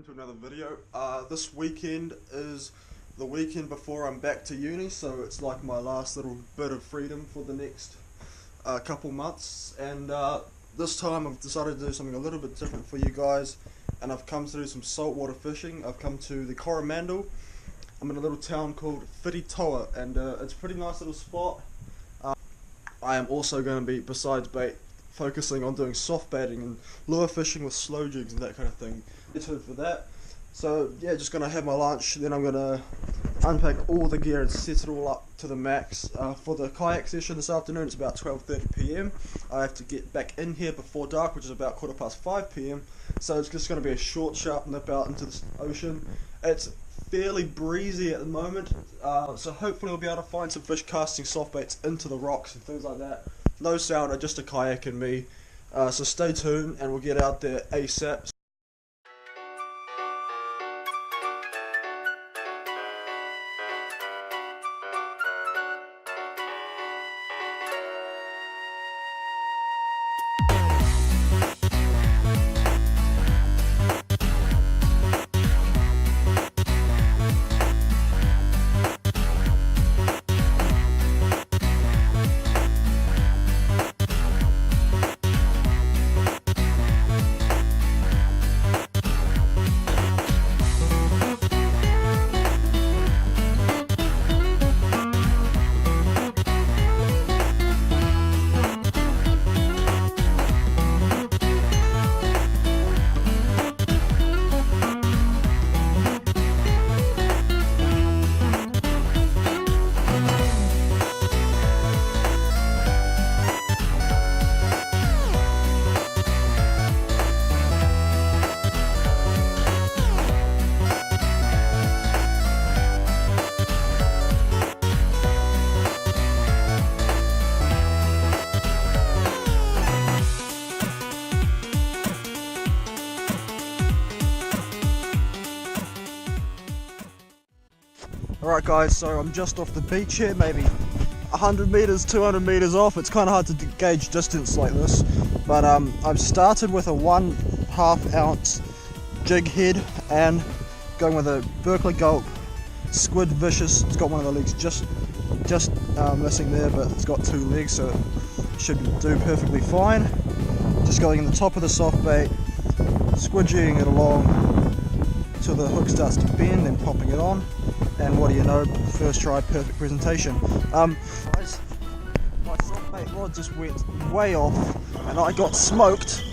To another video. This weekend is the weekend before I'm back to uni, so it's like my last little bit of freedom for the next couple months, and this time I've decided to do something a little bit different for you guys, and I've come to do some saltwater fishing. I've come to the Coromandel. I'm in a little town called Whiritoa, and it's a pretty nice little spot. I am also going to be, besides bait, focusing on doing soft baiting and lure fishing with slow jigs and that kind of thing. Excited for that. So yeah, just gonna have my lunch, then I'm gonna unpack all the gear and set it all up to the max. For the kayak session this afternoon, it's about 12:30 PM. I have to get back in here before dark, which is about 5:15 PM. So it's just gonna be a short, sharp nip out into the ocean. It's fairly breezy at the moment, so hopefully we'll be able to find some fish casting soft baits into the rocks and things like that. No sounder, just a kayak and me. So stay tuned and we'll get out there ASAP. Alright guys, so I'm just off the beach here, maybe 100 meters, 200 meters off. It's kind of hard to gauge distance like this, but I've started with a 1/2 ounce jig head and going with a Berkeley Gulp Squid Vicious. It's got one of the legs just missing there, but it's got 2 legs, so it should do perfectly fine. Just going in the top of the soft bait, squidgying it along till the hook starts to bend, then popping it on. And what do you know, first try, perfect presentation. Guys, my soft bait rod just went way off and I got smoked,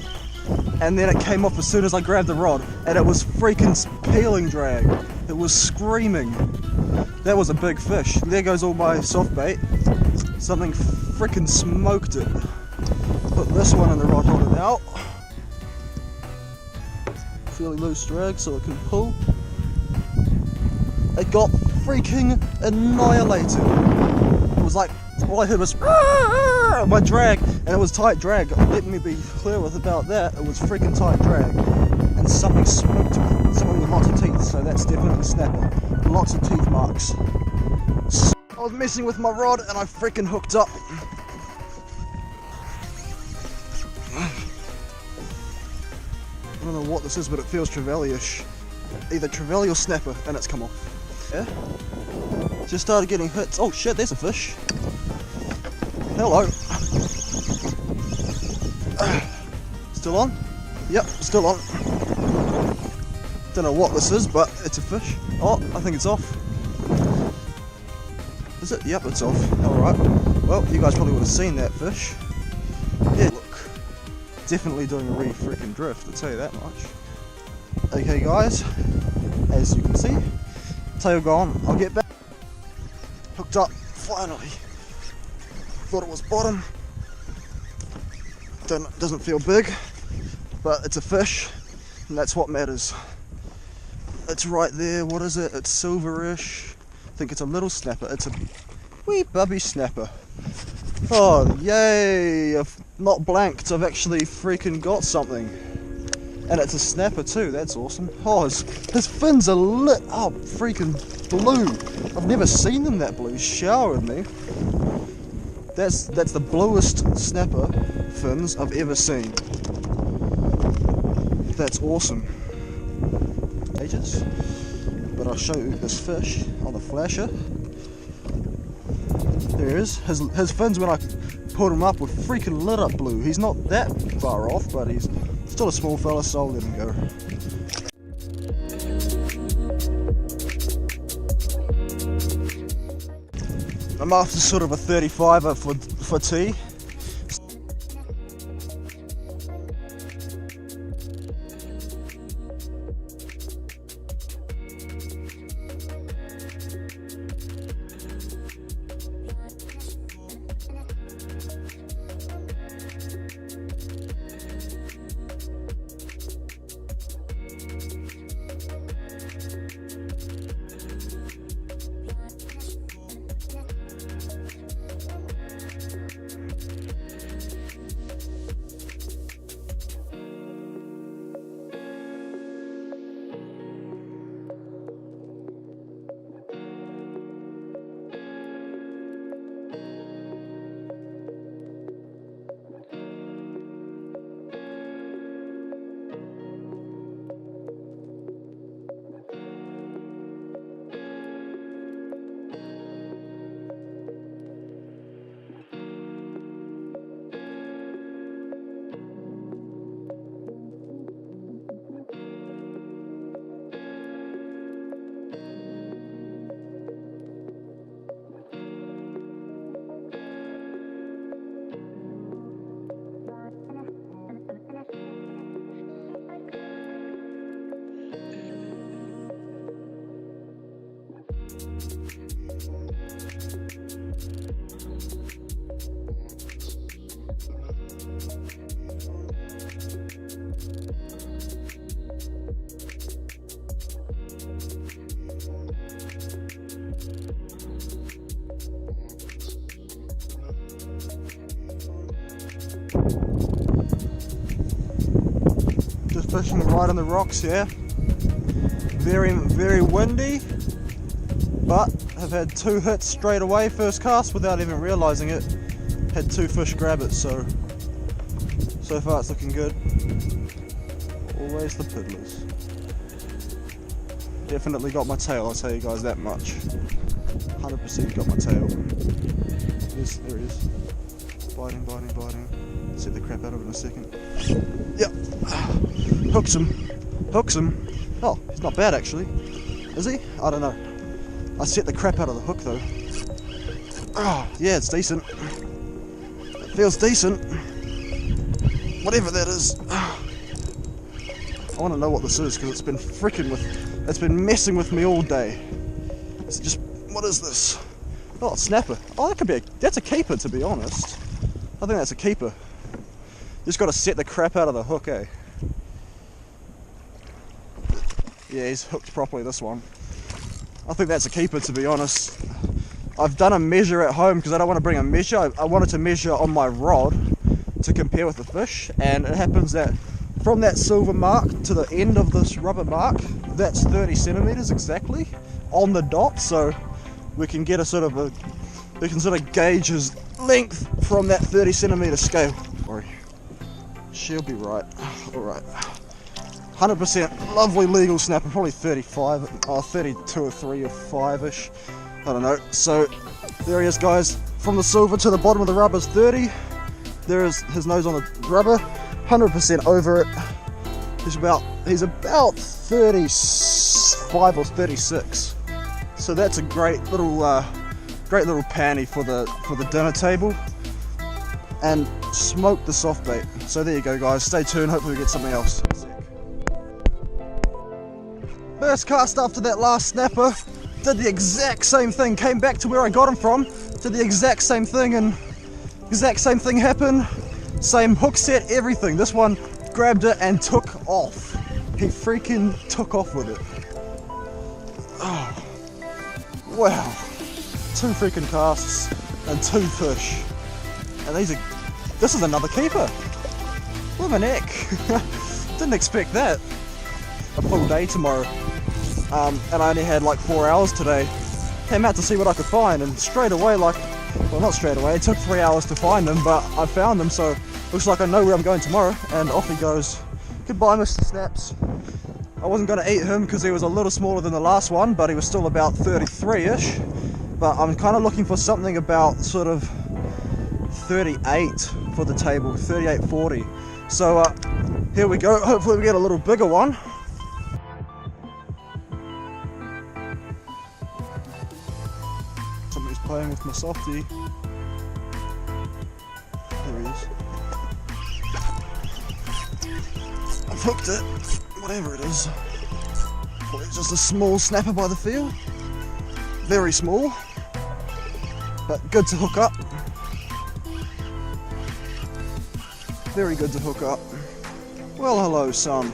and then it came off as soon as I grabbed the rod, and it was freaking peeling drag. It was screaming. That was a big fish. There goes all my soft bait. Something freaking smoked it. Put this one in the rod holder now. Fairly loose drag so it can pull. It got freaking annihilated. It was like, all I heard was my drag, and it was tight drag. Let me be clear about that. It was freaking tight drag, and something smoked it. Something with lots of teeth, so that's definitely snapper. Lots of teeth marks. So I was messing with my rod and I freaking hooked up. I don't know what this is, but it feels trevally-ish. Either trevally or snapper, and it's come off. Yeah. Just started getting hits. Oh shit, there's a fish. Hello. Still on? Yep, still on. Don't know what this is, but it's a fish. Oh, I think it's off. Is it? Yep, it's off. Alright. Well, you guys probably would have seen that fish. Yeah, look. Definitely doing a freaking drift, I'll tell you that much. Okay guys, as you can see, tail gone. I'll get back. Hooked up, finally. Thought it was bottom. Doesn't feel big, but it's a fish, and that's what matters. It's right there. What is it? It's silverish. I think it's a little snapper. It's a wee bubby snapper. Oh yay! I've not blanked. I've actually freaking got something. And it's a snapper too, that's awesome. Oh, his fins are lit up, freaking blue. I've never seen them that blue. Showered me. That's the bluest snapper fins I've ever seen. That's awesome. ages. But I'll show you this fish on the flasher. There he is. His fins when I pulled him up were freaking lit up blue. He's not that far off, but he's still a small fella, so I'll let him go. I'm after sort of a 35er for tea. Just fishing right on the rocks here. Very windy, but have had 2 hits straight away first cast without even realising it. Had 2 fish grab it, so far it's looking good. Always the piddlers. Definitely got my tail, I'll tell you guys that much. 100% got my tail. Yes, there he is. Biting. Set the crap out of it in a second. Yep. Hooks him. Oh, he's not bad actually. Is he? I don't know. I set the crap out of the hook though. Oh, yeah, it's decent. It feels decent. Whatever that is. I want to know what this is because it's been messing with me all day. It's just, what is this? Oh, snapper. Oh, that's a keeper to be honest. I think that's a keeper. Just got to set the crap out of the hook, eh? Yeah, he's hooked properly, this one. I think that's a keeper to be honest. I've done a measure at home because I don't want to bring a measure. I wanted to measure on my rod to compare with the fish, and it happens that from that silver mark to the end of this rubber mark, that's 30 centimeters exactly on the dot, so we can get we can sort of gauge his length from that 30 centimeter scale. Sorry. She'll be right. Alright. 100% lovely legal snapper, probably 35, or 32 or 3 or 5-ish. I don't know. So there he is, guys. From the silver to the bottom of the rubber is 30. There is his nose on the rubber. 100% over it. He's about 35 or 36. So that's a great little panny for the dinner table. And smoke the soft bait. So there you go, guys. Stay tuned. Hopefully we get something else. First cast after that last snapper. Did the exact same thing. Came back to where I got him from. Did the exact same thing, and exact same thing happened. Same hook set, everything. This one grabbed it and took off. He freaking took off with it. Oh, wow. 2 freaking casts and 2 fish. And this is another keeper. Blimmin' heck. Didn't expect that. A full day tomorrow. And I only had like 4 hours today. Came out to see what I could find, and straight away, well, not straight away, it took 3 hours to find them, but I found them, so looks like I know where I'm going tomorrow, and off he goes. Goodbye, Mr. Snaps. I wasn't going to eat him because he was a little smaller than the last one, but he was still about 33-ish. But I'm kind of looking for something about sort of 38 for the table, 38.40. So here we go. Hopefully we get a little bigger one. Somebody's playing with my softie. There he is. I've hooked it, whatever it is. Probably just a small snapper by the field. Very small, but good to hook up. Very good to hook up. Well, hello, son.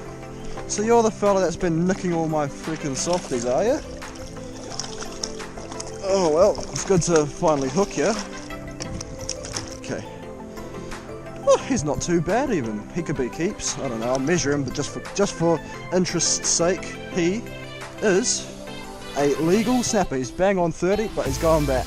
So you're the fella that's been nicking all my freaking softies, are you? Oh well, it's good to finally hook you. Okay. Well, he's not too bad even. He could be keeps. I don't know. I'll measure him, but just for interest's sake, he is a legal snapper. He's bang on 30, but he's going back.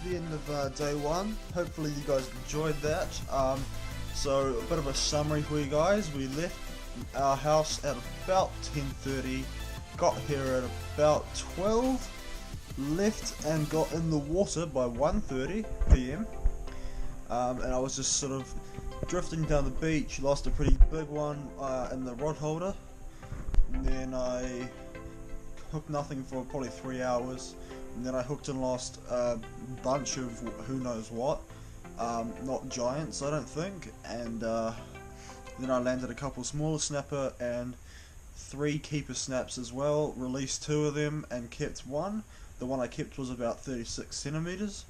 The end of day one. Hopefully you guys enjoyed that. So a bit of a summary for you guys. We left our house at about 10:30, got here at about 12, left and got in the water by 1:30 PM, and I was just sort of drifting down the beach, lost a pretty big one in the rod holder, and then I hooked nothing for probably 3 hours. And then I hooked and lost a bunch of who knows what, not giants I don't think, and then I landed a couple smaller snapper and 3 keeper snaps as well, released 2 of them and kept one. The one I kept was about 36 centimeters.